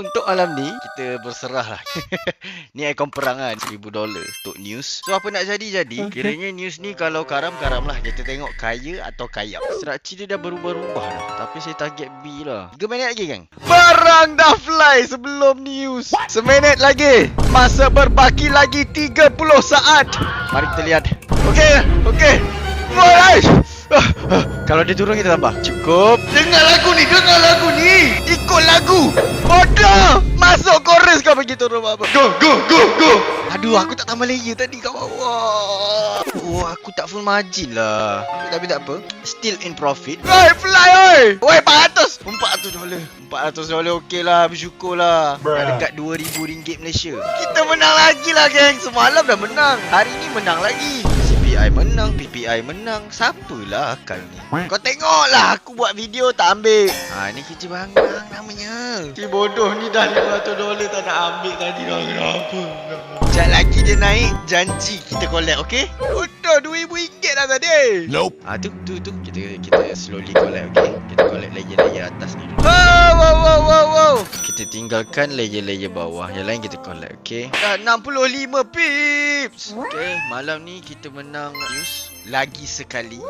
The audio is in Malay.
Untuk malam ni kita berserah lah. Ni ikon perangan $1,000 untuk news. So apa nak jadi-jadi, kiranya news ni kalau karam-karam lah. Kita tengok kaya atau kayap. Struktur dia dah berubah-ubah dah. Tapi saya target B lah. 3 minit lagi kan? Barang dah fly sebelum news. Seminit lagi. Masa berbaki lagi 30 saat. Mari kita lihat. Okey. Mulai. Kalau dia turun kita tambah. Cukup. Dengar lagu ni. Ikut lagu. Bodoh. Masuk chorus kau pergi turun apa. Go. Aduh, aku tak tambah layer tadi kat bawah. Oh, aku tak full margin lah. Tapi tak apa. Still in profit. Oi, fly oi. Oi, $400. $400 okey lah. Bersyukur lah. Dah dekat RM2,000 Malaysia. Kita menang lagi lah, geng. Semalam dah menang. Hari ni menang lagi. CPI menang, PPI menang. Siapalah akal ni? Kau tengoklah aku buat video tak ambil. Ni kerja bangang namanya. Si bodoh ni dah $500 tak nak ambil tadi dah. Kenapa? Sekejap lagi dia naik. Janji kita collect, okey? Bodoh, RM2,000 dah tadi. Nope. Tu. Kita slowly collect, okey? Kita collect layer-layer atas ni dulu. Wow. Kita tinggalkan layer-layer bawah. Yang lain kita collect, okey? Dah 65 pips. Okey, malam ni kita menang news lagi sekali.